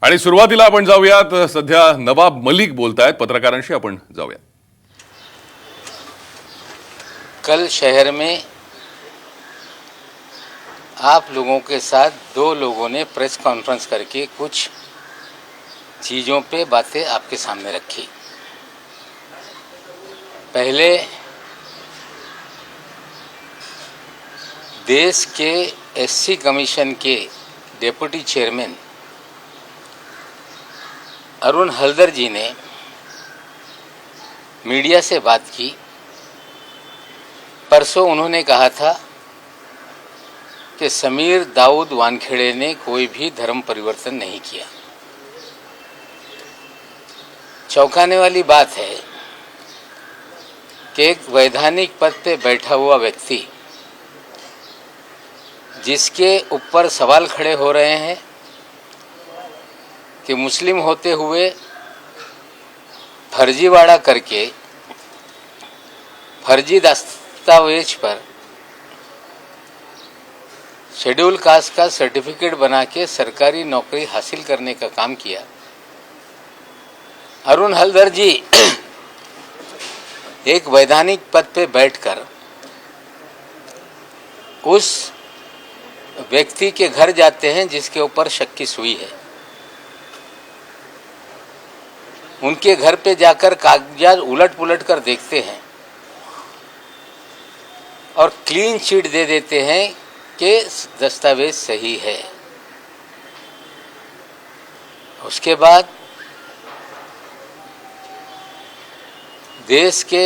आणि सुरुवातीला आपण जाऊयात, सध्या नवाब मलिक बोलतायत, पत्रकारांशी आपण जाऊयात। कल शहर में आप लोगों के साथ दो लोगों ने प्रेस कॉन्फ्रेंस करके कुछ चीज़ों पे बातें आपके सामने रखी। पहले देश के एससी कमीशन के डिप्टी चेयरमैन अरुण हल्दर जी ने मीडिया से बात की। परसों उन्होंने कहा था कि समीर दाऊद वानखेड़े ने कोई भी धर्म परिवर्तन नहीं किया। चौंकाने वाली बात है कि एक वैधानिक पद पे बैठा हुआ व्यक्ति, जिसके ऊपर सवाल खड़े हो रहे हैं कि मुस्लिम होते हुए फर्जीवाड़ा करके फर्जी दस्तावेज पर शेड्यूल कास्ट का सर्टिफिकेट बना के सरकारी नौकरी हासिल करने का काम किया। अरुण हल्दर जी एक वैधानिक पद पे बैठकर उस व्यक्ति के घर जाते हैं जिसके ऊपर शक की सुई है। उनके घर पे जाकर कागजात उलट पुलट कर देखते हैं और क्लीन चिट दे देते हैं कि दस्तावेज सही है। उसके बाद देश के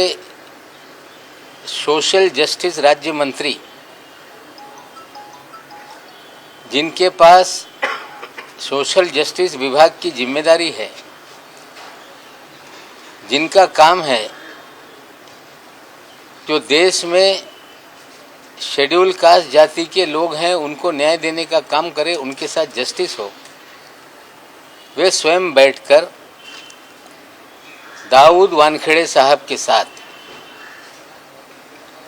सोशल जस्टिस राज्य मंत्री, जिनके पास सोशल जस्टिस विभाग की जिम्मेदारी है, जिनका काम है जो देश में शेड्यूल कास्ट जाति के लोग हैं उनको न्याय देने का काम करे, उनके साथ जस्टिस हो, वे स्वयं बैठकर दाऊद वानखेड़े साहब के साथ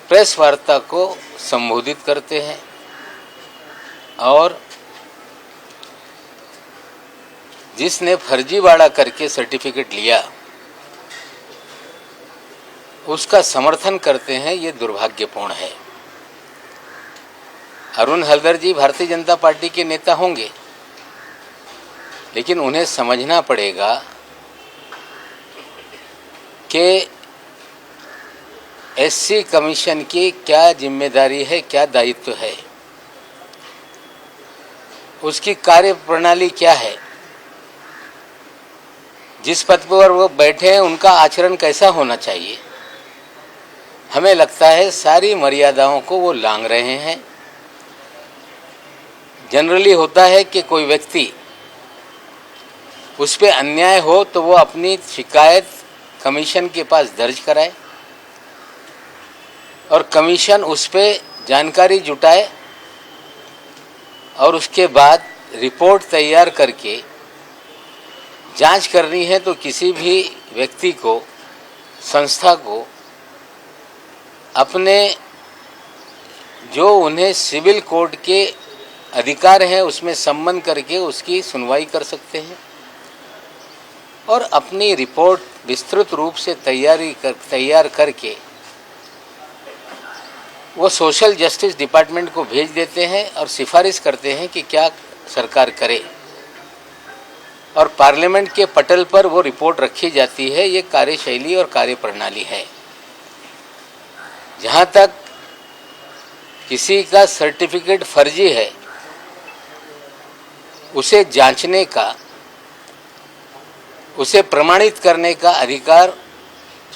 प्रेस वार्ता को संबोधित करते हैं और जिसने फर्जीवाड़ा करके सर्टिफिकेट लिया उसका समर्थन करते हैं। ये दुर्भाग्यपूर्ण है। अरुण हल्दर जी भारतीय जनता पार्टी के नेता होंगे, लेकिन उन्हें समझना पड़ेगा कि एससी कमीशन की क्या जिम्मेदारी है, क्या दायित्व है, उसकी कार्यप्रणाली क्या है, जिस पद पर वो बैठे हैं उनका आचरण कैसा होना चाहिए। हमें लगता है सारी मर्यादाओं को वो लांघ रहे हैं। जनरली होता है कि कोई व्यक्ति उस पे अन्याय हो तो वो अपनी शिकायत कमीशन के पास दर्ज कराए और कमीशन उस पे जानकारी जुटाए और उसके बाद रिपोर्ट तैयार करके जांच करनी है तो किसी भी व्यक्ति को, संस्था को अपने जो उन्हें सिविल कोर्ट के अधिकार हैं उसमें सम्मन करके उसकी सुनवाई कर सकते हैं और अपनी रिपोर्ट विस्तृत रूप से तैयार करके वो सोशल जस्टिस डिपार्टमेंट को भेज देते हैं और सिफारिश करते हैं कि क्या सरकार करे और पार्लियामेंट के पटल पर वो रिपोर्ट रखी जाती है। ये कार्यशैली और कार्यप्रणाली है। जहाँ तक किसी का सर्टिफिकेट फर्जी है उसे जांचने का, उसे प्रमाणित करने का अधिकार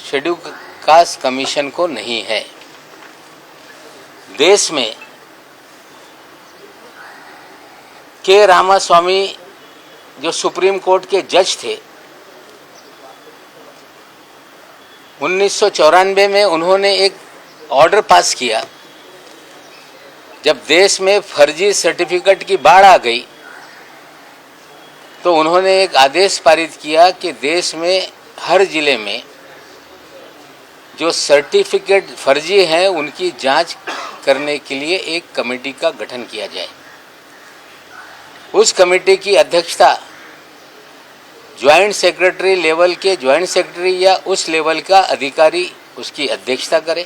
शेड्यूल कास्ट कमीशन को नहीं है। देश में के रामास्वामी जो सुप्रीम कोर्ट के जज थे, 1994 में उन्होंने एक ऑर्डर पास किया। जब देश में फर्जी सर्टिफिकेट की बाढ़ आ गई तो उन्होंने एक आदेश पारित किया कि देश में हर जिले में जो सर्टिफिकेट फर्जी हैं उनकी जांच करने के लिए एक कमेटी का गठन किया जाए। उस कमेटी की अध्यक्षता ज्वाइंट सेक्रेटरी लेवल के ज्वाइंट सेक्रेटरी या उस लेवल का अधिकारी उसकी अध्यक्षता करे।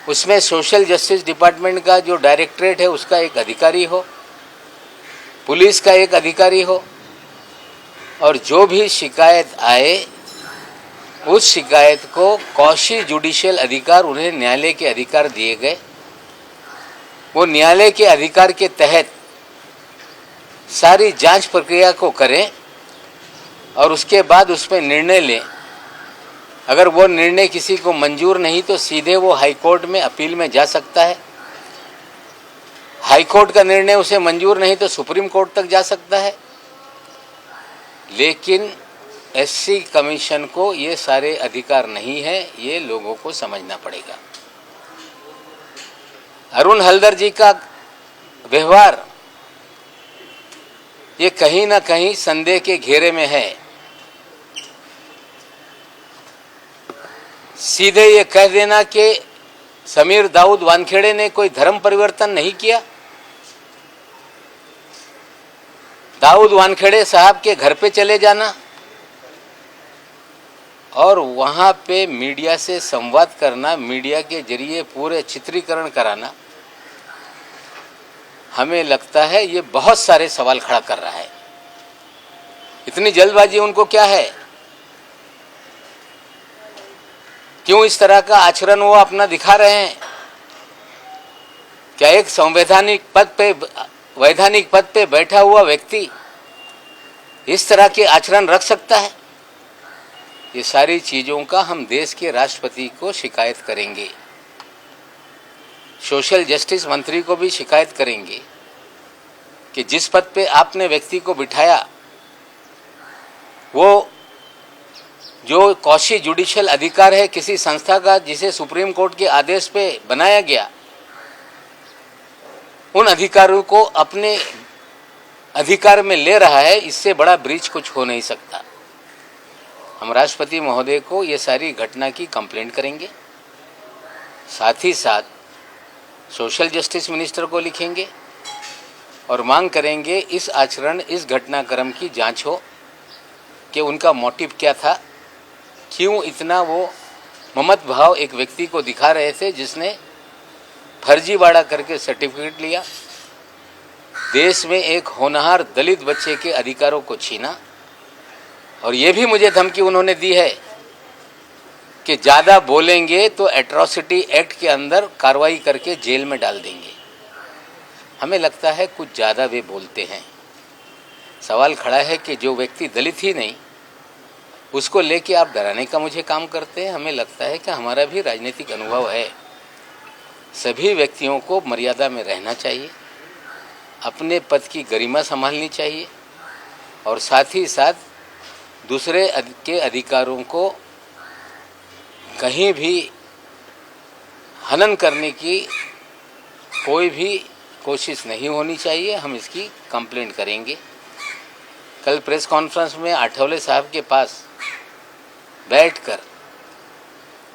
उसमें सोशल जस्टिस डिपार्टमेंट का जो डायरेक्टरेट है उसका एक अधिकारी हो, पुलिस का एक अधिकारी हो, और जो भी शिकायत आए उस शिकायत को कौशी जुडिशियल अधिकार, उन्हें न्यायालय के अधिकार दिए गए, वो न्यायालय के अधिकार के तहत सारी जांच प्रक्रिया को करें और उसके बाद उसमें निर्णय लें। अगर वो निर्णय किसी को मंजूर नहीं तो सीधे वो हाई कोर्ट में अपील में जा सकता है। हाई कोर्ट का निर्णय उसे मंजूर नहीं तो सुप्रीम कोर्ट तक जा सकता है। लेकिन एससी कमीशन को ये सारे अधिकार नहीं है, ये लोगों को समझना पड़ेगा। अरुण हल्दर जी का व्यवहार ये कहीं ना कहीं संदेह के घेरे में है। सीधे ये कह देना कि समीर दाऊद वानखेड़े ने कोई धर्म परिवर्तन नहीं किया। दाऊद वानखेड़े साहब के घर पे चले जाना और वहां पे मीडिया से संवाद करना, मीडिया के जरिए पूरे चित्रीकरण कराना, हमें लगता है ये बहुत सारे सवाल खड़ा कर रहा है। इतनी जल्दबाजी उनको क्या है? क्यों इस तरह का आचरण वो अपना दिखा रहे हैं? क्या एक वैधानिक पद पे बैठा हुआ व्यक्ति इस तरह के आचरण रख सकता है? ये सारी चीजों का हम देश के राष्ट्रपति को शिकायत करेंगे, सोशल जस्टिस मंत्री को भी शिकायत करेंगे कि जिस पद पे आपने व्यक्ति को बिठाया वो जो कौशी जुडिशियल अधिकार है किसी संस्था का जिसे सुप्रीम कोर्ट के आदेश पे बनाया गया, उन अधिकारों को अपने अधिकार में ले रहा है। इससे बड़ा ब्रीच कुछ हो नहीं सकता। हम राष्ट्रपति महोदय को ये सारी घटना की कंप्लेंट करेंगे, साथ ही साथ सोशल जस्टिस मिनिस्टर को लिखेंगे और मांग करेंगे इस आचरण, इस घटनाक्रम की जांच हो कि उनका मोटिव क्या था, क्यों इतना वो ममत भाव एक व्यक्ति को दिखा रहे थे जिसने फर्जीवाड़ा करके सर्टिफिकेट लिया, देश में एक होनहार दलित बच्चे के अधिकारों को छीना। और ये भी मुझे धमकी उन्होंने दी है कि ज़्यादा बोलेंगे तो एट्रॉसिटी एक्ट के अंदर कार्रवाई करके जेल में डाल देंगे। हमें लगता है कुछ ज़्यादा वे बोलते हैं। सवाल खड़ा है कि जो व्यक्ति दलित ही नहीं उसको लेके आप डराने का मुझे काम करते हैं। हमें लगता है कि हमारा भी राजनीतिक अनुभव है। सभी व्यक्तियों को मर्यादा में रहना चाहिए, अपने पद की गरिमा संभालनी चाहिए और साथ ही साथ दूसरे के अधिकारों को कहीं भी हनन करने की कोई भी कोशिश नहीं होनी चाहिए। हम इसकी कंप्लेंट करेंगे। कल प्रेस कॉन्फ्रेंस में आठवले साहब के पास बैठकर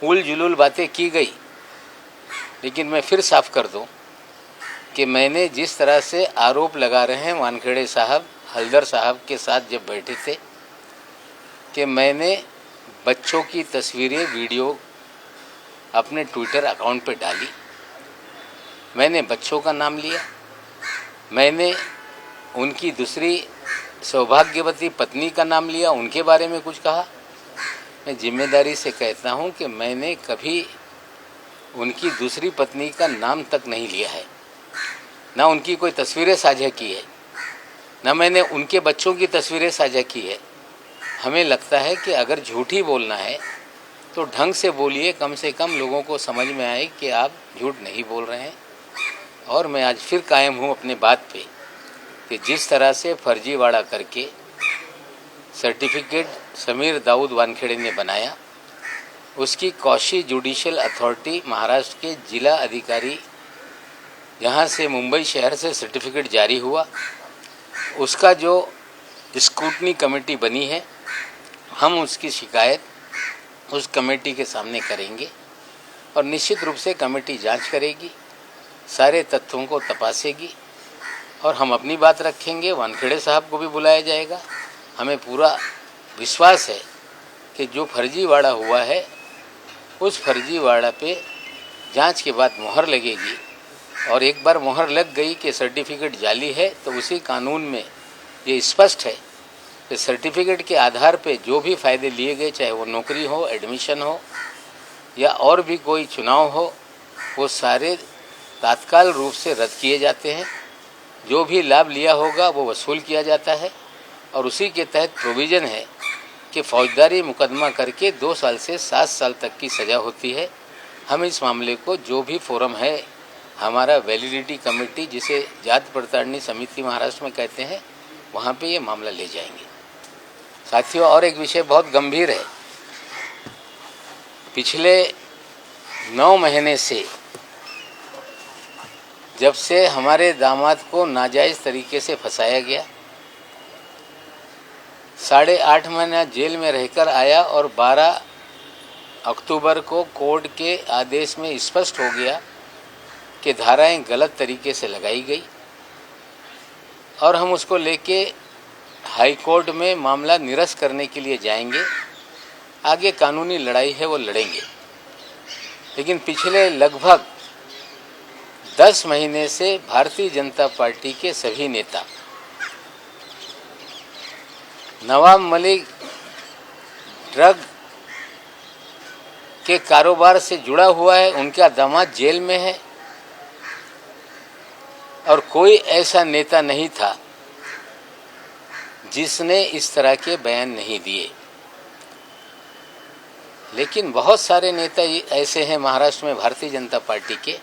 उल जुलूल बातें की गई, लेकिन मैं फिर साफ कर दूं कि मैंने जिस तरह से आरोप लगा रहे हैं वानखेड़े साहब हल्दर साहब के साथ जब बैठे थे कि मैंने बच्चों की तस्वीरें वीडियो अपने ट्विटर अकाउंट पे डाली, मैंने बच्चों का नाम लिया, मैंने उनकी दूसरी सौभाग्यवती पत्नी का नाम लिया, उनके बारे में कुछ कहा। मैं जिम्मेदारी से कहता हूं कि मैंने कभी उनकी दूसरी पत्नी का नाम तक नहीं लिया है, ना उनकी कोई तस्वीरें साझा की है, ना मैंने उनके बच्चों की तस्वीरें साझा की है। हमें लगता है कि अगर झूठ ही बोलना है तो ढंग से बोलिए, कम से कम लोगों को समझ में आए कि आप झूठ नहीं बोल रहे हैं। और मैं आज फिर कायम हूँ अपने बात पे कि जिस तरह से फर्जीवाड़ा करके सर्टिफिकेट समीर दाऊद वानखेड़े ने बनाया, उसकी कौशी जुडिशियल अथॉरिटी महाराष्ट्र के जिला अधिकारी जहाँ से मुंबई शहर से सर्टिफिकेट जारी हुआ, उसका जो स्क्रूटनी कमेटी बनी है, हम उसकी शिकायत उस कमेटी के सामने करेंगे और निश्चित रूप से कमेटी जांच करेगी, सारे तथ्यों को तपासेगी और हम अपनी बात रखेंगे। वानखेड़े साहब को भी बुलाया जाएगा, हमें पूरा विश्वास है कि जो फर्जीवाड़ा हुआ है उस फर्जीवाड़ा पे जांच के बाद मोहर लगेगी, और एक बार मोहर लग गई कि सर्टिफिकेट जाली है तो उसी कानून में ये स्पष्ट है कि सर्टिफिकेट के आधार पे जो भी फ़ायदे लिए गए, चाहे वो नौकरी हो, एडमिशन हो या और भी कोई चुनाव हो, वो सारे तात्काल रूप से रद्द किए जाते हैं। जो भी लाभ लिया होगा वो वसूल किया जाता है, और उसी के तहत प्रोविज़न है कि फौजदारी मुकदमा करके 2 साल से 7 साल तक की सज़ा होती है। हम इस मामले को जो भी फोरम है, हमारा वैलिडिटी कमेटी जिसे जात पड़तालनी समिति महाराष्ट्र में कहते हैं, वहाँ पे ये मामला ले जाएंगे। साथियों, और एक विषय बहुत गंभीर है। पिछले 9 महीने से जब से हमारे दामाद को नाजायज़ तरीके से फंसाया गया, 8.5 महीना जेल में रहकर आया, और 12 अक्टूबर को कोर्ट के आदेश में स्पष्ट हो गया कि धाराएं गलत तरीके से लगाई गई, और हम उसको लेके हाई कोर्ट में मामला निरस्त करने के लिए जाएंगे। आगे कानूनी लड़ाई है वो लड़ेंगे, लेकिन पिछले लगभग 10 महीने से भारतीय जनता पार्टी के सभी नेता, नवाब मलिक ड्रग के कारोबार से जुड़ा हुआ है, उनका दामाद जेल में है, और कोई ऐसा नेता नहीं था जिसने इस तरह के बयान नहीं दिए। लेकिन बहुत सारे नेता ऐसे हैं महाराष्ट्र में भारतीय जनता पार्टी के,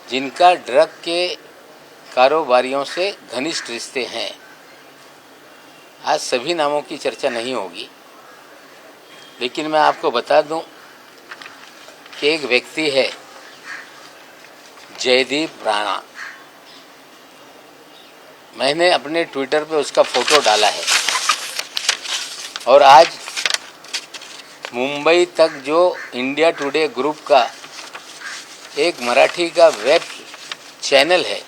जिनका ड्रग के कारोबारियों से घनिष्ठ रिश्ते हैं। आज सभी नामों की चर्चा नहीं होगी, लेकिन मैं आपको बता दूं कि एक व्यक्ति है जयदीप राणा। मैंने अपने ट्विटर पे उसका फोटो डाला है, और आज मुंबई तक जो इंडिया टुडे ग्रुप का एक मराठी का वेब चैनल है,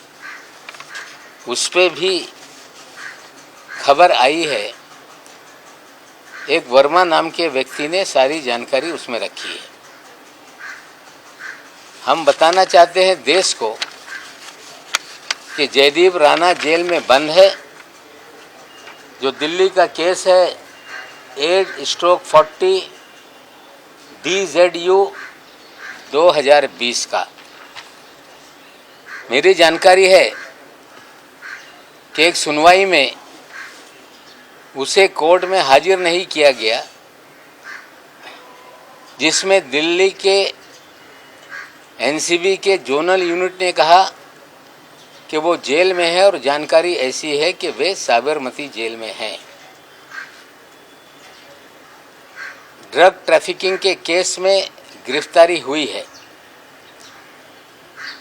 उस पे भी खबर आई है। एक वर्मा नाम के व्यक्ति ने सारी जानकारी उसमें रखी है। हम बताना चाहते हैं देश को कि जयदीप राणा जेल में बंद है। जो दिल्ली का केस है 8/40 DZU 2020 का, मेरी जानकारी है कि एक सुनवाई में उसे कोर्ट में हाजिर नहीं किया गया, जिसमें दिल्ली के एनसीबी के जोनल यूनिट ने कहा कि वो जेल में है, और जानकारी ऐसी है कि वे साबरमती जेल में हैं। ड्रग ट्रैफिकिंग के केस में गिरफ्तारी हुई है,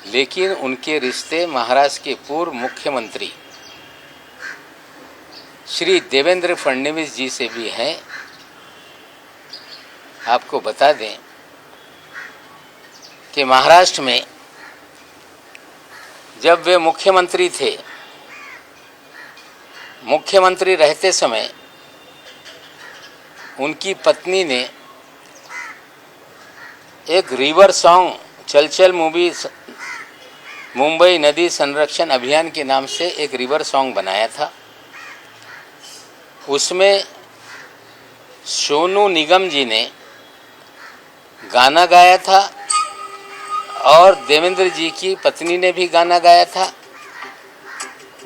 लेकिन उनके रिश्ते महाराष्ट्र के पूर्व मुख्यमंत्री श्री देवेंद्र फडणवीस जी से भी हैं। आपको बता दें कि महाराष्ट्र में जब वे मुख्यमंत्री थे, मुख्यमंत्री रहते समय उनकी पत्नी ने एक रिवर सॉन्ग चल चल मूवी मुंबई नदी संरक्षण अभियान के नाम से एक रिवर सॉन्ग बनाया था। उसमें सोनू निगम जी ने गाना गाया था, और देवेंद्र जी की पत्नी ने भी गाना गाया था।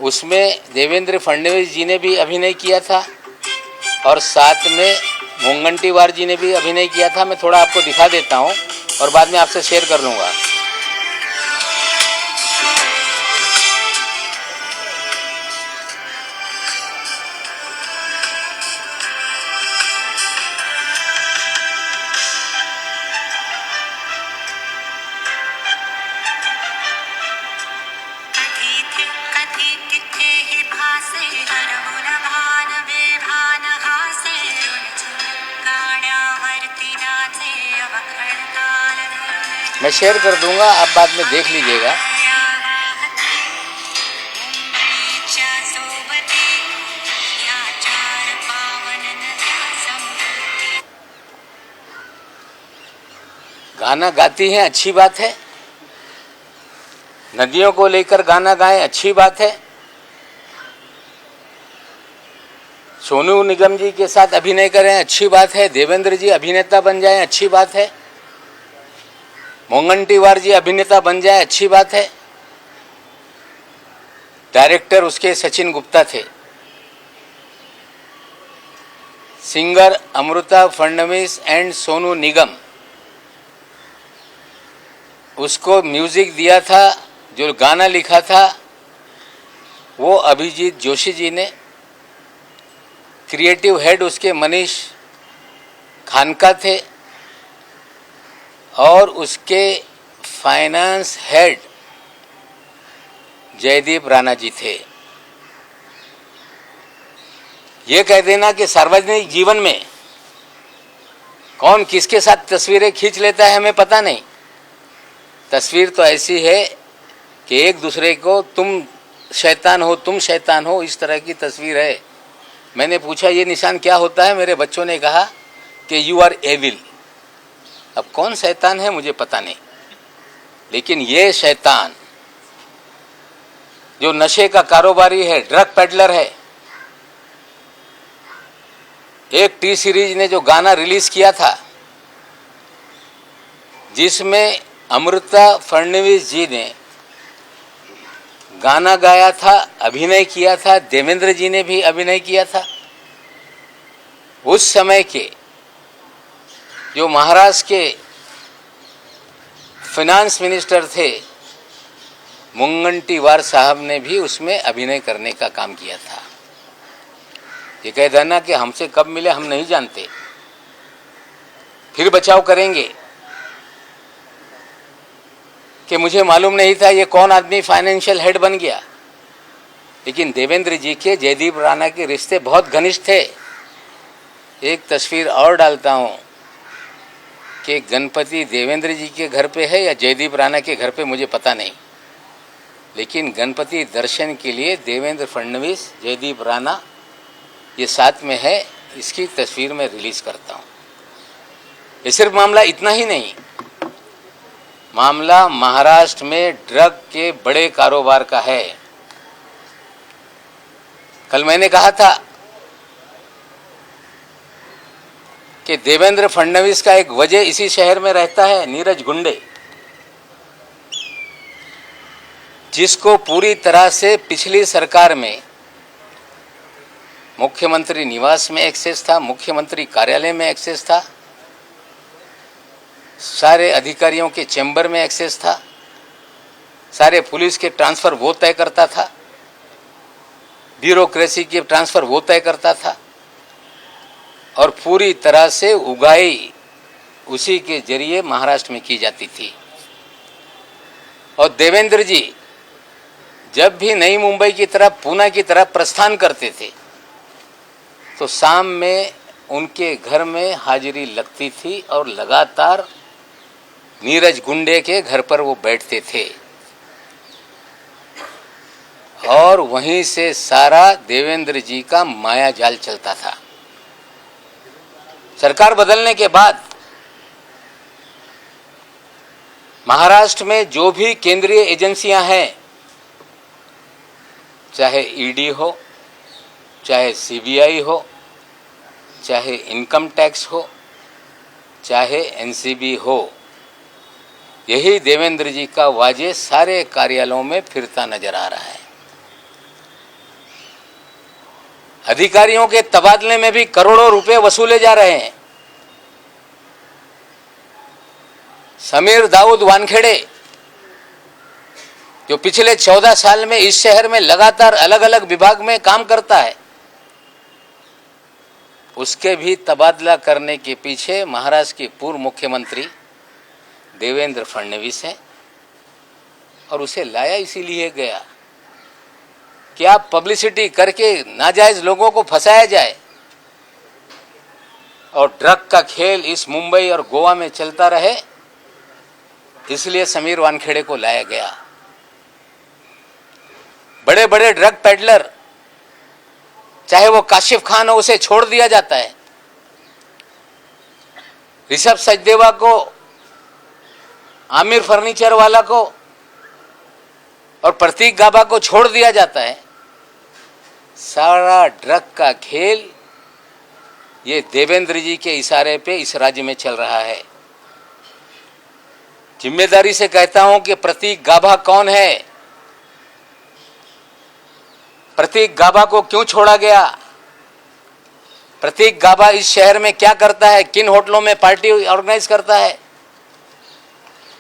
उसमें देवेंद्र फडणवीस जी ने भी अभिनय किया था, और साथ में मुंगंटीवार जी ने भी अभिनय किया था। मैं थोड़ा आपको दिखा देता हूँ और बाद में आपसे शेयर कर लूँगा। मैं शेयर कर दूंगा, आप बाद में देख लीजिएगा। गाना गाती हैं, अच्छी बात है। नदियों को लेकर गाना गाएं, अच्छी बात है। सोनू निगम जी के साथ अभिनय करें, अच्छी बात है। देवेंद्र जी अभिनेता बन जाएं, अच्छी बात है। मोंगंटीवार जी अभिनेता बन जाए, अच्छी बात है। डायरेक्टर उसके सचिन गुप्ता थे। सिंगर अमृता फडणवीस एंड सोनू निगम, उसको म्यूजिक दिया था, जो गाना लिखा था वो अभिजीत जोशी जी ने। क्रिएटिव हेड उसके मनीष खानका थे और उसके फाइनेंस हेड जयदीप राणा जी थे। ये कह देना कि सार्वजनिक जीवन में कौन किसके साथ तस्वीरें खींच लेता है हमें पता नहीं। तस्वीर तो ऐसी है कि एक दूसरे को तुम शैतान हो, तुम शैतान हो, इस तरह की तस्वीर है। मैंने पूछा ये निशान क्या होता है, मेरे बच्चों ने कहा कि यू आर एविल। अब कौन शैतान है मुझे पता नहीं, लेकिन ये शैतान जो नशे का कारोबारी है, ड्रग पेडलर है। एक टी सीरीज ने जो गाना रिलीज किया था जिसमें अमृता फडणवीस जी ने गाना गाया था, अभिनय किया था, देवेंद्र जी ने भी अभिनय किया था। उस समय के जो महाराष्ट्र के फाइनेंस मिनिस्टर थे मुंगंटीवार साहब ने भी उसमें अभिनय करने का काम किया था। ये कह देना कि हमसे कब मिले हम नहीं जानते, फिर बचाव करेंगे कि मुझे मालूम नहीं था ये कौन आदमी फाइनेंशियल हेड बन गया। लेकिन देवेंद्र जी के जयदीप राणा के रिश्ते बहुत घनिष्ठ थे। एक तस्वीर और डालता हूं कि गणपति देवेंद्र जी के घर पे है या जयदीप राणा के घर पे मुझे पता नहीं, लेकिन गणपति दर्शन के लिए देवेंद्र फडणवीस, जयदीप राणा ये साथ में है। इसकी तस्वीर मैं रिलीज करता हूं। ये सिर्फ मामला इतना ही नहीं, मामला महाराष्ट्र में ड्रग के बड़े कारोबार का है। कल मैंने कहा था कि देवेंद्र फडणवीस का एक वजह इसी शहर में रहता है, नीरज गुंडे, जिसको पूरी तरह से पिछली सरकार में मुख्यमंत्री निवास में एक्सेस था, मुख्यमंत्री कार्यालय में एक्सेस था, सारे अधिकारियों के चैम्बर में एक्सेस था, सारे पुलिस के ट्रांसफर वो तय करता था, ब्यूरोक्रेसी के ट्रांसफर वो तय करता था और पूरी तरह से उगाई उसी के जरिए महाराष्ट्र में की जाती थी। और देवेंद्र जी जब भी नई मुंबई की तरफ, पूना की तरफ प्रस्थान करते थे तो शाम में उनके घर में हाजिरी लगती थी और लगातार नीरज गुंडे के घर पर वो बैठते थे और वहीं से सारा देवेंद्र जी का माया जाल चलता था। सरकार बदलने के बाद महाराष्ट्र में जो भी केंद्रीय एजेंसियां हैं, चाहे ईडी हो, चाहे सीबीआई हो, चाहे इनकम टैक्स हो, चाहे एनसीबी हो, यही देवेंद्र जी का वाजे सारे कार्यालयों में फिरता नजर आ रहा है। अधिकारियों के तबादले में भी करोड़ों रुपए वसूले जा रहे हैं। समीर दाऊद वानखेड़े जो पिछले 14 साल में इस शहर में लगातार अलग अलग विभाग में काम करता है, उसके भी तबादला करने के पीछे महाराष्ट्र के पूर्व मुख्यमंत्री देवेंद्र फडणवीस हैं और उसे लाया इसीलिए गया कि आप पब्लिसिटी करके नाजायज लोगों को फंसाया जाए और ड्रग का खेल इस मुंबई और गोवा में चलता रहे, इसलिए समीर वानखेड़े को लाया गया। बड़े बड़े ड्रग पेडलर, चाहे वो काशिफ खान हो, उसे छोड़ दिया जाता है। ऋषभ सचदेवा को आमिर फर्नीचर वाला को और प्रतीक गाबा को छोड़ दिया जाता है। सारा ड्रग का खेल ये देवेंद्र जी के इशारे पे इस राज्य में चल रहा है। जिम्मेदारी से कहता हूं कि प्रतीक गाबा कौन है, प्रतीक गाबा को क्यों छोड़ा गया, प्रतीक गाबा इस शहर में क्या करता है, किन होटलों में पार्टी ऑर्गेनाइज करता है।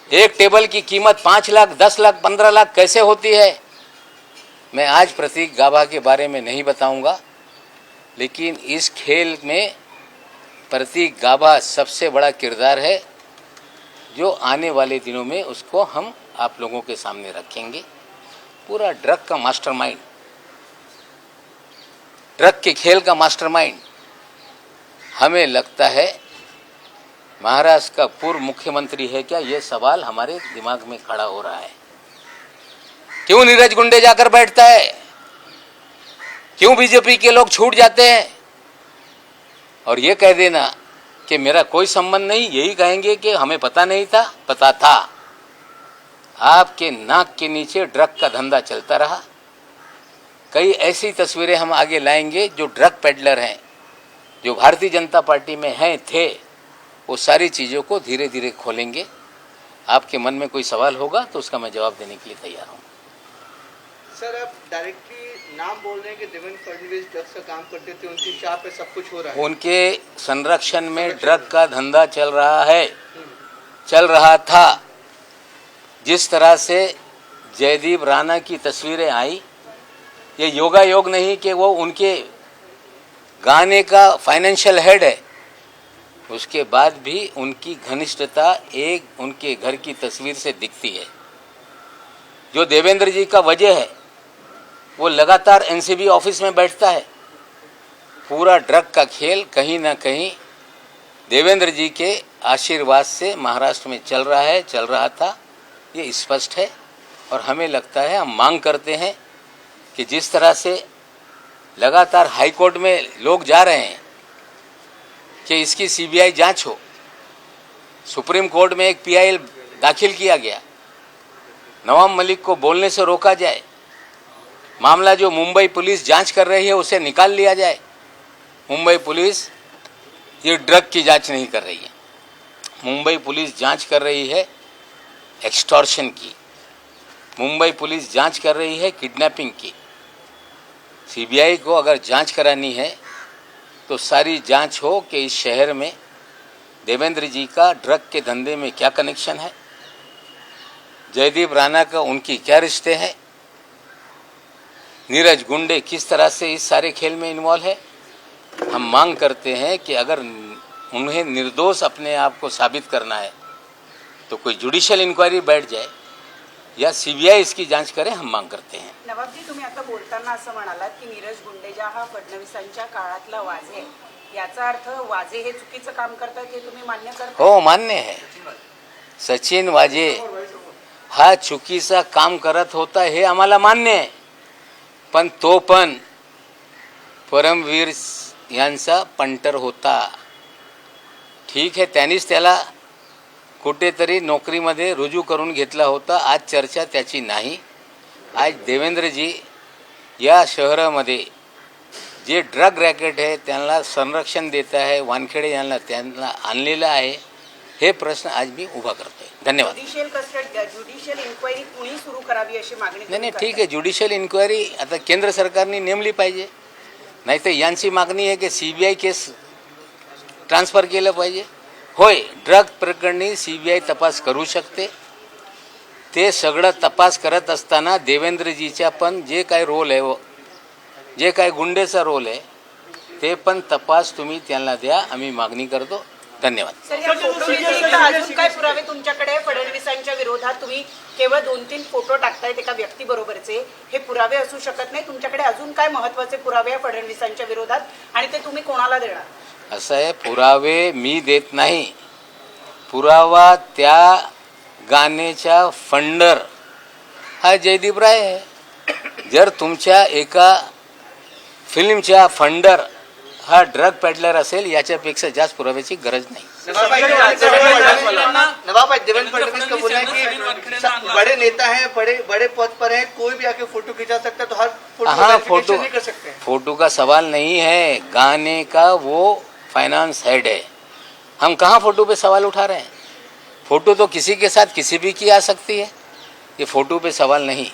एक टेबल की कीमत 5 लाख, 10 लाख, 15 लाख कैसे होती है, मैं आज प्रतीक गाबा के बारे में नहीं बताऊंगा, लेकिन इस खेल में प्रतीक गाबा सबसे बड़ा किरदार है, जो आने वाले दिनों में उसको हम आप लोगों के सामने रखेंगे। पूरा ड्रग का मास्टरमाइंड, ड्रग के खेल का मास्टरमाइंड, हमें लगता है महाराष्ट्र का पूर्व मुख्यमंत्री है क्या, यह सवाल हमारे दिमाग में खड़ा हो रहा है। क्यों नीरज गुंडे जाकर बैठता है, क्यों बीजेपी के लोग छूट जाते हैं और ये कह देना कि मेरा कोई संबंध नहीं, यही कहेंगे कि हमें पता नहीं था, पता था। आपके नाक के नीचे ड्रग का धंधा चलता रहा। कई ऐसी तस्वीरें हम आगे लाएंगे जो ड्रग पेडलर हैं, जो भारतीय जनता पार्टी में हैं थे, वो सारी चीज़ों को धीरे धीरे खोलेंगे। आपके मन में कोई सवाल होगा तो उसका मैं जवाब देने के लिए तैयार हूँ। सर, आप डायरेक्टली नाम बोल रहे हैं कि देवेंद्र फडणवीस ड्रग्स का काम करते थे, उनकी शाह पे सब कुछ हो रहा है। उनके संरक्षण में ड्रग का धंधा चल रहा है, चल रहा था। जिस तरह से जयदीप राणा की तस्वीरें आई, ये योगा योग नहीं कि वो उनके गाने का फाइनेंशियल हेड है, उसके बाद भी उनकी घनिष्ठता एक उनके घर की तस्वीर से दिखती है। जो देवेंद्र जी का वजह है, वो लगातार एनसीबी ऑफिस में बैठता है। पूरा ड्रग का खेल कहीं ना कहीं देवेंद्र जी के आशीर्वाद से महाराष्ट्र में चल रहा है, चल रहा था, ये स्पष्ट है। और हमें लगता है, हम मांग करते हैं कि जिस तरह से लगातार हाई कोर्ट में लोग जा रहे हैं कि इसकी सीबीआई जांच हो, सुप्रीम कोर्ट में एक पीआईएल दाखिल किया गया, नवाब मलिक को बोलने से रोका जाए, मामला जो मुंबई पुलिस जांच कर रही है उसे निकाल लिया जाए। मुंबई पुलिस ये ड्रग की जांच नहीं कर रही है, मुंबई पुलिस जांच कर रही है एक्सटॉर्शन की, मुंबई पुलिस जांच कर रही है किडनैपिंग की। सीबीआई को अगर जांच करानी है तो सारी जांच हो कि इस शहर में देवेंद्र जी का ड्रग के धंधे में क्या कनेक्शन है, जयदीप राणा का उनकी क्या रिश्ते हैं, नीरज गुंडे किस तरह से इस सारे खेल में इन्वॉल्व है। हम मांग करते हैं कि अगर उन्हें निर्दोष अपने आप को साबित करना है तो कोई जुडिशियल इंक्वायरी बैठ जाए या सीबीआई इसकी जांच करे, हम मांग करते हैं। नवाबजी, तुम्ही आता बोलताना असं म्हणालात की नीरज गुंडेजा हा फडणवीसांच्या काळातला वाजे आहे, याचा अर्थ वाजे हे चुकीचं काम करतात हे तुम्ही मान्य करता? हो, मान्य है। सचिन वाजे हा चुकीचा काम करत होता हे आम्हाला मान्य आहे, पण तो पण परमवीर यांचा पंटर होता। ठीक आहे, त्यांनीच त्याला कुठेतरी नोकरीमध्ये रुजू करून घेतला होता। आज चर्चा त्याची नाही। आज देवेंद्रजी या शहरामध्ये जे ड्रग रॅकेट आहे त्यांना संरक्षण देत आहे, वानखेडे यांना त्यांना आणलेलं आहे, हे प्रश्न आज मी उभा करतोय। धन्यवाद। ज्युडिशियल इन्क्वायरी कुणी सुरू करावी अशी मागणी नाही, ठीक आहे, ज्युडिशियल इन्क्वायरी आता केंद्र सरकारने नेमली पाहिजे, नाहीतर यांची मागणी आहे की सीबीआय केस ट्रान्सफर केलं पाहिजे। होय, ड्रग प्रकरणी सीबीआय तपास करू शकते, ते सगळं तपास करत असताना देवेंद्रजीचा पण जे काय रोल आहे, जे काय गुंडेचा रोल आहे, ते पण तपास तुम्ही त्यांना द्या, आम्ही मागणी करतो। धन्यवाद। सर, या फोटो व्यतिरिक्त अजून काय पुरावे तुमच्याकडे फडणवीसांच्या विरोधात? तुम्ही केवळ 2-3 फोटो टाकतायत एका व्यक्तीबरोबरचे, हे पुरावे असू शकत नाही? तुमच्याकडे अजून काय महत्त्वाचे पुरावे आहे फडणवीसांच्या विरोधात आणि ते तुम्ही कोणाला देणार? असं आहे, पुरावे मी देत नाही, पुरावा त्या गाण्याचा फंडर हा जयदीप राय आहे। जर तुमच्या एका फिल्मच्या फंडर हा ड्रग पेडलर असेल याच्यापेक्षा जास्त पुराव्याची गरज नाही. नवाब भाई देवेंद्र फडणवीस का बोलना है कि बड़े नेता हैं, बड़े पद पर हैं, कोई भी आके फोटो खिंचा सकता है, तो हर फोटो हाँ, वेरिफिकेशन नहीं कर सकते हैं। फोटो का सवाल नहीं है, गाने का वो फाइनेंस हेड है. हम कहाँ फोटो पे सवाल उठा रहे हैं? फोटो तो किसी के साथ किसी भी की आ सकती है, ये फोटो पे सवाल नहीं.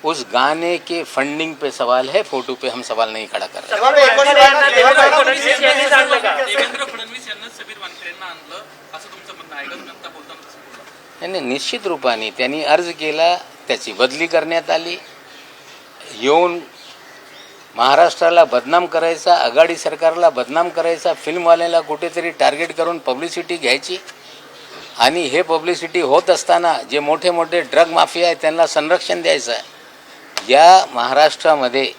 उस गाने के फंडिंग पे सवाल है, फोटो पे हम सवाल नहीं खड़ा कर रहे. नवाब भाई, एक और सवाल- देवेंद्र फडणवीस यांना समीर वानखेडेंना आणलं असं तुमचं म्हणणं आहे का? तुम्ही आता बोलताना तसं बोलला. आणि निश्चित रूपाने त्यांनी अर्ज केला, त्याची बदली करण्यात आली. येऊन महाराष्ट्राला बदनाम करायचा, आघाडी सरकारला बदनाम करायचा, फिल्मवाल्याला कुठेतरी टार्गेट करून पब्लिसिटी घ्यायची. आणि हे पब्लिसिटी होत असताना जे मोठे मोठे ड्रग माफिया आहेत त्यांना संरक्षण द्यायचं आहे. या महाराष्ट्रामध्ये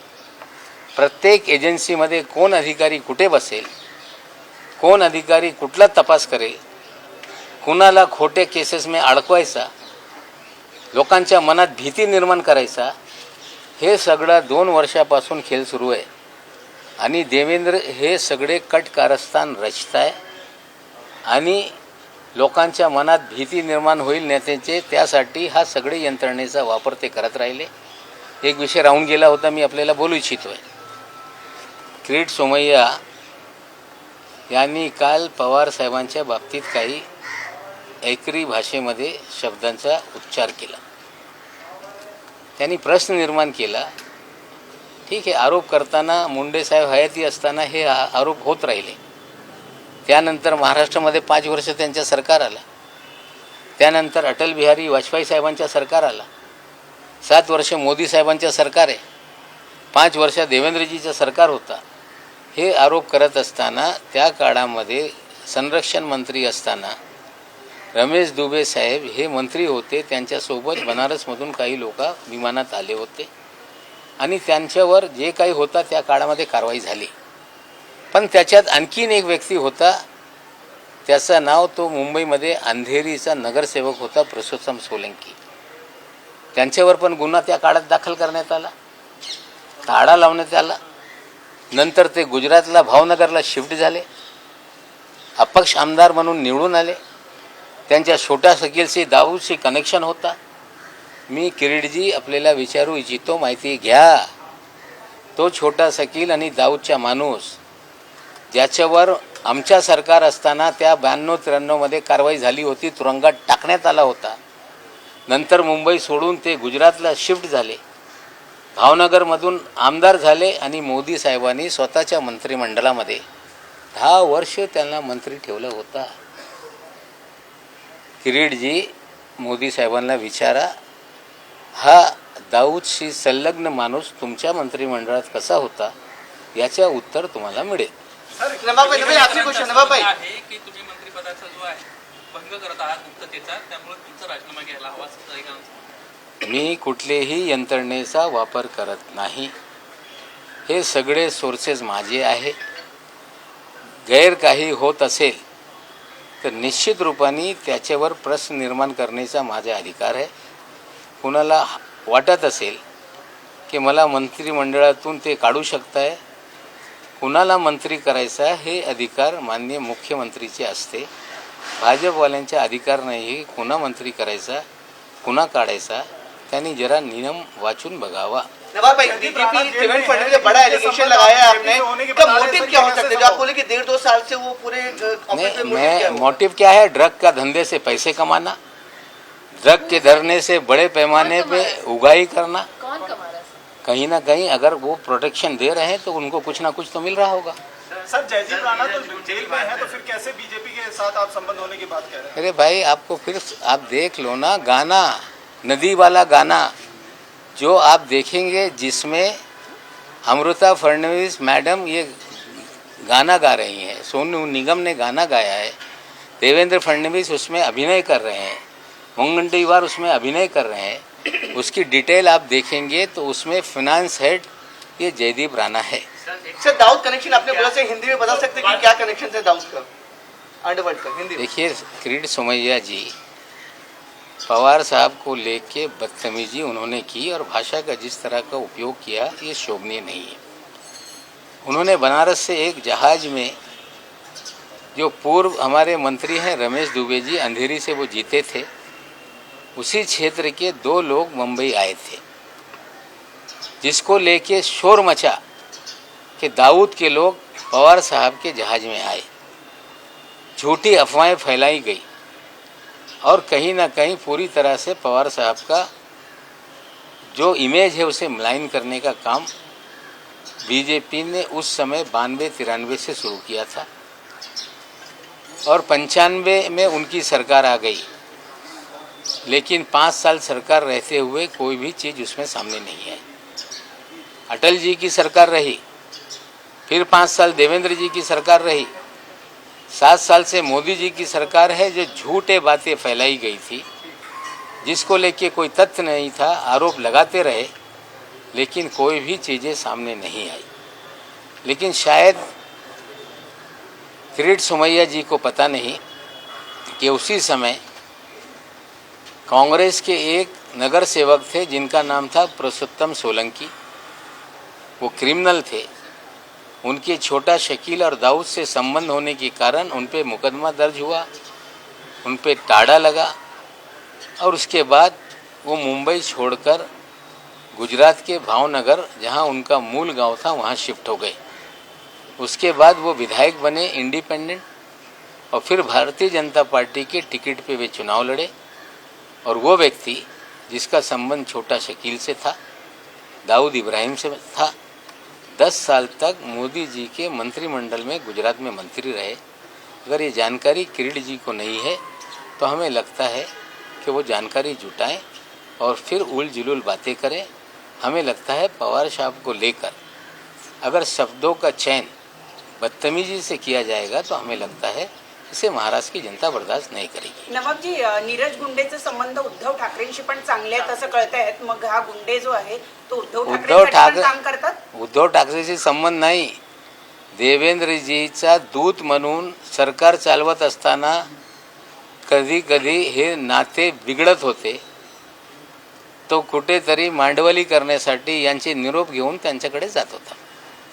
प्रत्येक एजन्सीमध्ये कोण अधिकारी कुठे बसेल, कोण अधिकारी कुठला तपास करेल, कुणाला खोटे केसेस में अडकवायचा, लोकांच्या मनात भीती निर्माण करायचा, हे सगळं 2 वर्षापासून खेळ सुरू आहे. आणि देवेंद्र हे सगळे कट कारस्थान रचत आहे आणि लोकांच्या मनात भीती निर्माण होईल नेत्याचे, त्यासाठी हा सगळे यंत्रणेचा वापर ते करत राहिले. एक विषय राहून गेला होता, मी आपल्याला बोलू इच्छितो आहे. किरीट सोमय्या यांनी काल पवार साहेबांच्या बाबतीत काही ऐकरी भाषेमध्ये शब्दांचा उच्चार केला. त्यांनी प्रश्न निर्माण केला. ठीक आहे, आरोप करताना मुंडे साहेब हयाती असताना हे आरोप होत राहिले. त्यानंतर महाराष्ट्रामध्ये 5 वर्ष त्यांच्या सरकार आलं. त्यानंतर अटल बिहारी वाजपेयी साहेबांच्या सरकार आला. 7 वर्ष मोदी साहेबांच्या सरकार आहे. 5 वर्ष देवेंद्रजीचं सरकार होता. हे आरोप करत असताना त्या काळामध्ये संरक्षण मंत्री असताना रमेश दुबे साहेब हे मंत्री होते. त्यांच्यासोबत बनारसमधून काही लोक विमानात आले होते आणि त्यांच्यावर जे काही होता त्या काळामध्ये कारवाई झाली. पण त्याच्यात आणखीन एक व्यक्ती होता, त्याचं नाव तो मुंबईमध्ये अंधेरीचा नगरसेवक होता, पुरुषोत्तम सोलंकी. त्यांच्यावर पण गुन्हा त्या काळात दाखल करण्यात आला, ताळा लावण्यात आला. नंतर ते गुजरातला भावनगरला शिफ्ट झाले, अपक्ष आमदार म्हणून निवडून आले. त्यांच्या छोट्या सखीलशी दाऊदशी कनेक्शन होता. मी किरीटजी आपल्याला विचारू इच्छितो, माहिती घ्या. तो छोटा सकील आणि दाऊदचा माणूस ज्याच्यावर आमच्या सरकार असताना त्या 92-93 मध्ये कारवाई झाली होती, तुरुंगात टाकण्यात आला होता. नंतर मुंबई सोडून ते गुजरातला शिफ्ट झाले, भावनगरमधून आमदार झाले आणि मोदी साहेबांनी स्वतःच्या मंत्रिमंडळामध्ये 10 वर्ष त्यांना मंत्री ठेवलं होता. किरीटजी मोदी साहेबांना विचारा, हा दाऊदशी संलग्न माणूस तुमच्या मंत्रिमंडळात कसा होता, याचं उत्तर तुम्हाला मिळेल. नवाब भाई, आपसे क्वेश्चन. नवाब भाई, आहे की तुम्ही मंत्रिपदाचा जो आहे भंग करत आहात मुक्ततेचा, त्यामुळे तुमचा राजीनामा घ्यायला हवा असं ऐका. मी कुठलेही यंत्रणेचा वापर करत नाही. हे सगळे सोर्सेस माझे आहे. गैर काही होत असेल तर निश्चित रूपाने त्याच्यावर प्रश्न निर्माण करण्याचा माझा अधिकार आहे. कुणाला वाटत असेल की मला मंत्रिमंडळातून ते काढू शकताय, कुणाला मंत्री करायचा हे अधिकार माननीय मुख्यमंत्रीचे असते. भाजपवाल्यांचा अधिकार नाही कुणा मंत्री करायचा कुणा काढायचा. त्यांनी जरा नियम वाचून बघावा. नवाब भाई, बीजेपी देवेंद्र फडणवीस ने बड़ा एलिगेशन लगाया है आपने, इसका मोटिव क्या हो सकता है? जो आप बोले कि 1.5-2 साल से वो पूरे ऑफिस में मैं मोटिव क्या है? ड्रग का धंधे से पैसे कमाना, ड्रग के धरने से बड़े पैमाने पे उगाही करना. कौन कमा रहा है? कहीं ना कहीं अगर वो प्रोटेक्शन दे रहे हैं तो उनको कुछ ना कुछ तो मिल रहा होगा. सर, जयदीप राणा तो जेल में है, तो फिर कैसे बीजेपी के साथ आप संबंध होने की बात कह रहे हैं? अरे भाई, आपको फिर आप देख लो ना गाना, नदी वाला गाना जो आप देखेंगे, जिसमें अमृता फडणवीस मैडम ये गाना गा रही हैं, सोनू निगम ने गाना गाया है, देवेंद्र फडणवीस उसमें अभिनय कर रहे हैं, मुनगंटीवार उसमें अभिनय कर रहे हैं. उसकी डिटेल आप देखेंगे तो उसमें फाइनेंस हेड ये जयदीप राणा है. सर, दाऊद कनेक्शन आपने बोला, से हिंदी में बता सकते हैं कि क्या कनेक्शन है दाऊद का अंडरवर्ल्ड का? हिंदी में देखिए, किरीट सोमैया जी पवार साहब को लेके बदतमीजी उन्होंने की और भाषा का जिस तरह का उपयोग किया ये शोभनीय नहीं है. उन्होंने बनारस से एक जहाज में, जो पूर्व हमारे मंत्री हैं रमेश दुबे जी, अंधेरी से वो जीते थे, उसी क्षेत्र के 2 लोग मुंबई आए थे, जिसको लेके शोर मचा कि दाऊद के लोग पवार साहब के जहाज में आए। झूठी अफवाहें फैलाई गई और कहीं ना कहीं पूरी तरह से पवार साहब का जो इमेज है उसे मलाइन करने का काम बीजेपी ने उस समय 92-93 से शुरू किया था और 95 में उनकी सरकार आ गई, लेकिन 5 साल सरकार रहते हुए कोई भी चीज़ उसमें सामने नहीं आई। अटल जी की सरकार रही, फिर 5 साल देवेंद्र जी की सरकार रही, 7 साल से मोदी जी की सरकार है, जो झूठे बातें फैलाई गई थी, जिसको लेके कोई तथ्य नहीं था, आरोप लगाते रहे, लेकिन कोई भी चीज़ें सामने नहीं आई। लेकिन शायद किरीट सोमैया जी को पता नहीं कि उसी समय कांग्रेस के एक नगर सेवक थे जिनका नाम था पुरुषोत्तम सोलंकी, वो क्रिमिनल थे। उनके छोटा शकील और दाऊद से संबंध होने के कारण उन पे मुकदमा दर्ज हुआ, उन पे टाड़ा लगा और उसके बाद वो मुंबई छोड़कर गुजरात के भावनगर, जहां उनका मूल गांव था, वहां शिफ्ट हो गए। उसके बाद वो विधायक बने इंडिपेंडेंट और फिर भारतीय जनता पार्टी के टिकट पे वे चुनाव लड़े। और वो व्यक्ति जिसका संबंध छोटा शकील से था, दाऊद इब्राहिम से था, 10 साल तक मोदी जी के मंत्रिमंडल में गुजरात में मंत्री रहे। अगर ये जानकारी किरीट जी को नहीं है तो हमें लगता है कि वो जानकारी जुटाएं और फिर उल जुलूल बातें करें। हमें लगता है पवार साहब को लेकर अगर शब्दों का चयन बदतमीजी से किया जाएगा तो हमें लगता है इसे महाराष्ट्र की जनता बर्दाश्त नाही करेगी। नवाब जी, नीरज गुंडेचे संबंध उद्धव ठाकरेंशी पण चांगले आहेत असं कळतायत, मग हा गुंडे जो आहे तो उद्धव ठाकरे काम करतात? उद्धव ठाकरेशी संबंध नाही, देवेंद्रजीचा दूत म्हणून सरकार चालवत असताना कधी कधी हे नाते बिघडत होते, तो कुठेतरी मांडवली करण्यासाठी यांचे निरोप घेऊन त्यांच्याकडे जात होता।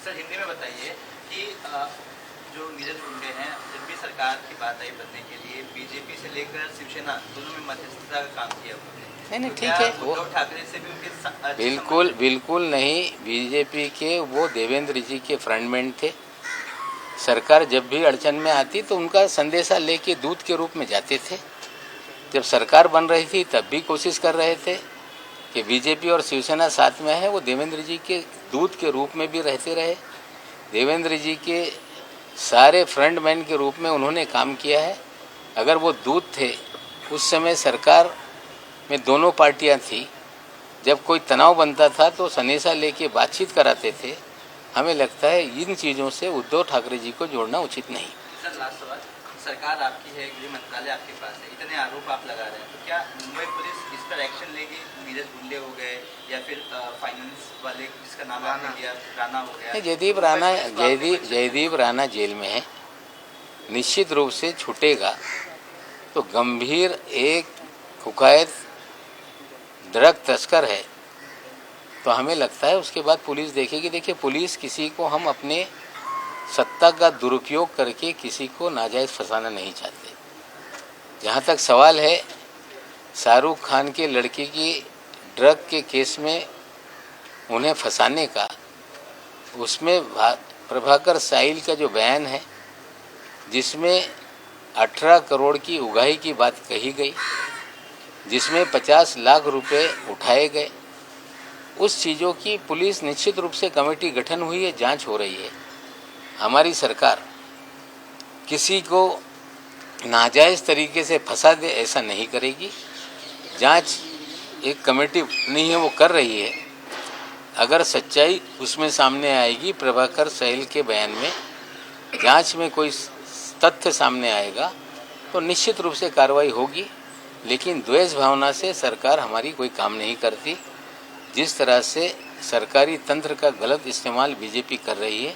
सर, हिंदी में बताइए कि जो नीरज गुंडे हैं, जब भी सरकार की बात आई बनने के लिए, बीजेपी से लेकर शिवसेना दोनों में मध्यस्थता का काम किया उन्होंने। नहीं ठीक है, वो उद्धव ठाकरे से भी उनके बिल्कुल नहीं। बीजेपी के वो देवेंद्र जी के फ्रंटमैन थे। सरकार जब भी अड़चन में आती तो उनका संदेशा लेके दूत के रूप में जाते थे। जब सरकार बन रही थी तब भी कोशिश कर रहे थे कि बीजेपी और शिवसेना साथ में है, वो देवेंद्र जी के दूत के रूप में भी रहते रहे। देवेंद्र जी के सारे फ्रंटमैन के रूप में उन्होंने काम किया है। अगर वो दूत थे, उस समय सरकार में दोनों पार्टियां थी, जब कोई तनाव बनता था तो संदेशा लेके बातचीत कराते थे। हमें लगता है इन चीज़ों से उद्धव ठाकरे जी को जोड़ना उचित नहीं। सर, लास्ट सवाल, सरकार आपकी है, गृह मंत्रालय आपके पास है, इतने आरोप आप लगा रहे हैं, तो क्या मुंबई पुलिस इस पर एक्शन लेगी? नीरज गुंडे हो गए या फिर फाइनेंस वाले जिसका नाम आपने लिया, राणा हो गया, जयदीप राणा जेल में है, निश्चित रूप से छूटेगा तो गंभीर एक कुकायत ड्रग तस्कर है, तो हमें लगता है उसके बाद पुलिस देखेगी। देखिए, पुलिस किसी को, हम अपने सत्ता का दुरुपयोग करके किसी को नाजायज़ फंसाना नहीं चाहते। जहाँ तक सवाल है शाहरुख खान के लड़के की ड्रग के केस में उन्हें फंसाने का, उसमें प्रभाकर साहिल का जो बयान है जिसमें 18 करोड़ की उगाही की बात कही गई, जिसमें 50 लाख रुपए उठाए गए, उस चीज़ों की पुलिस निश्चित रूप से कमेटी गठन हुई है, जांच हो रही है। हमारी सरकार किसी को नाजायज़ तरीके से फंसा दे ऐसा नहीं करेगी। जांच एक कमेटी नहीं है, वो कर रही है। अगर सच्चाई उसमें सामने आएगी, प्रभाकर साहिल के बयान में जांच में कोई तथ्य सामने आएगा तो निश्चित रूप से कार्रवाई होगी। लेकिन द्वेष भावना से सरकार हमारी कोई काम नहीं करती। जिस तरह से सरकारी तंत्र का गलत इस्तेमाल बीजेपी कर रही है,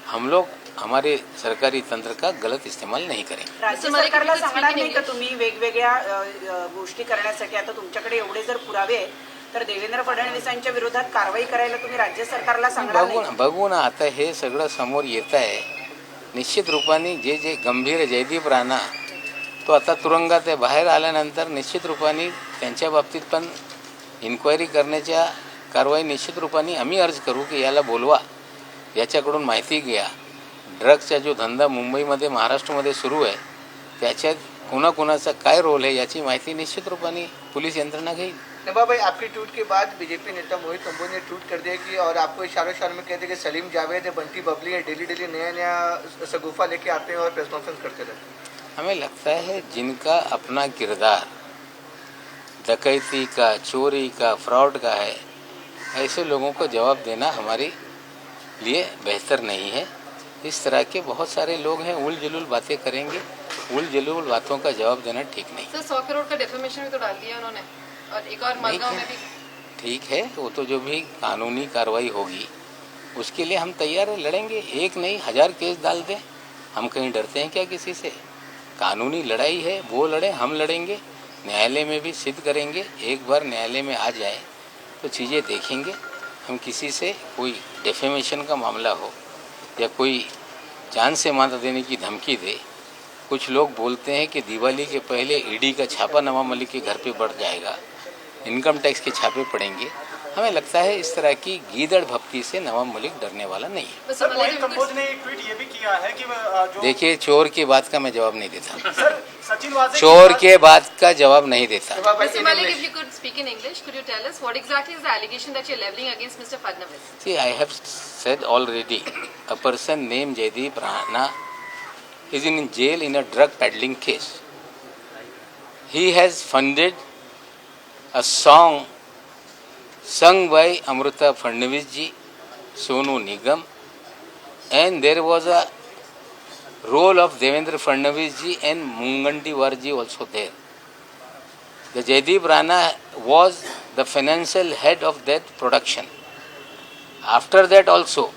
हम लोग हमारे सरकारी तंत्र का गलत इस्तेमाल नहीं करेंगे। राज्य सरकारला सांगणार नाही का तुम्ही वेगवेगळ्या गोष्टी करण्यासाठी? आता तुमच्याकडे एवढे जर पुरावे आहेत तर देवेंद्र फडणवीसांच्या विरोधात कारवाई करायला तुम्ही राज्य सरकारला सांगणार नाही? बघू ना, आता हे सगळं समोर येत आहे. निश्चित रूपाने जे गंभीर जयदीप राणा तो आता तुरुंगात आहे, बाहेर आल्यानंतर निश्चित रूपाने त्यांच्या बाबतीत पण इन्क्वायरी करण्याच्या कारवाई निश्चित रूपाने आम्ही अर्ज करू की याला बोलवा, याच्याकडून माहिती घ्या. ड्रग्सचा जो धंदा मुंबईमध्ये महाराष्ट्रामध्ये सुरू आहे त्याच्यात कोणाकोणाचा काय रोल है याची माहिती निश्चित रूपाने पुलिस यंत्रणा घेईल. नवाब भाई, आपके ट्वीट के बाद बीजेपी नेता मोहित कंबोज ने ट्वीट कर दिया कि और आपको इशारों में कहते कि सलीम जावेद है, बंटी बबली है, डेली नया सगुफा लेके आते हैं और प्रेस कॉन्फ्रेंस करते रहते हैं. हमें लगता है जिनका अपना किरदार डकैती का, चोरी का, फ्रॉड का है, ऐसे लोगों को जवाब देना हमारे लिए बेहतर नहीं है. इस तरह के बहुत सारे लोग हैं, उल जुलूल बातें करेंगे, उल जुलूल बातों का जवाब देना ठीक नहीं. सर 100 करोड़ का डेफेमेशन भी तो डाल दिया उन्होंने, और एक और मालगांव में भी. ठीक है, वो तो जो भी कानूनी कार्रवाई होगी उसके लिए हम तैयार हैं, लड़ेंगे. एक नहीं 1000 केस डाल दें, हम कहीं डरते हैं क्या किसी से? कानूनी लड़ाई है, वो लड़े, हम लड़ेंगे, न्यायालय में भी सिद्ध करेंगे. एक बार न्यायालय में आ जाए तो चीज़ें देखेंगे. हम किसी से कोई डेफेमेशन का मामला हो या कोई जान से मार देने की धमकी दे. कुछ लोग बोलते हैं कि दिवाली के पहले ईडी का छापा नवाब मलिक के घर पे बढ़ जाएगा, इनकम टैक्स के छापे पड़ेंगे. हमें लगता है इस तरह की गीदड़ भक्ति से नवाब मलिक डरने वाला नहीं है. सर, मोहित कंबोज ने एक ट्वीट ये भी किया है कि जो देखिए, चोर की बात का मैं जवाब नहीं देता. सर, सचिन वाजे चोर के बात का जवाब नहीं देता. Mr. Malik, if you could speak in English, could you tell us what exactly is the allegation that you're leveling against Mr. Fadnavis? See, I have said already, a person named Jaydeep Rana is in jail in a drug peddling case. He has funded a song sung by Amrita Fadnavis ji, Sonu Nigam, and there was a role of Devendra Fadnavis ji and Mungantiwar ji also there. The Jaydeep Rana was the financial head of that production. After that also,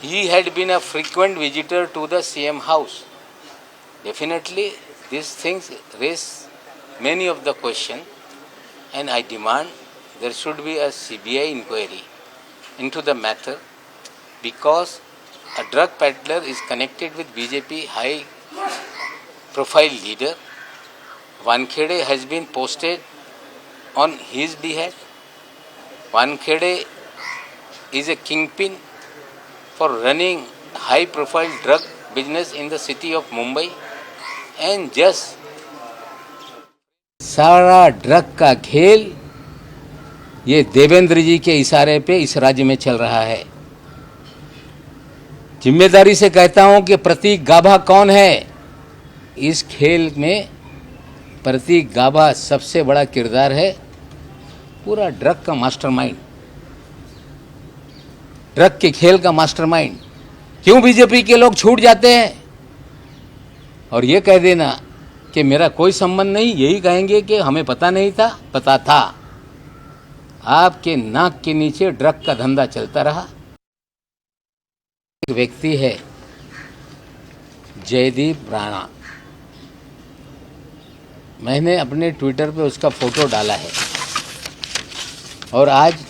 he had been a frequent visitor to the CM house. Definitely, these things raise many of the questions, and I demand there should be a CBI inquiry into the matter, because a drug peddler is connected with BJP high profile leader. Wankhede has been posted on his behalf. Wankhede is a kingpin for running high profile drug business in the city of Mumbai, and just सारा drug का खेल ये देवेंद्र जी के इशारे पे इस राज्य में चल रहा है. जिम्मेदारी से कहता हूं कि प्रतीक गाभा कौन है इस खेल में? प्रतीक गाभा सबसे बड़ा किरदार है. पूरा ड्रग का मास्टरमाइंड, ड्रग के खेल का मास्टरमाइंड. क्यों बीजेपी के लोग छूट जाते हैं और ये कह देना कि मेरा कोई संबंध नहीं, यही कहेंगे कि हमें पता नहीं था. पता था. आपके नाक के नीचे ड्रग का धंधा चलता रहा. एक व्यक्ति है जयदीप राणा, मैंने अपने ट्विटर पे उसका फोटो डाला है, और आज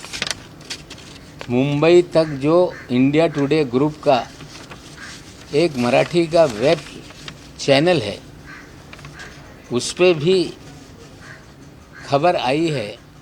मुंबई तक जो इंडिया टुडे ग्रुप का एक मराठी का वेब चैनल है उस पे भी खबर आई है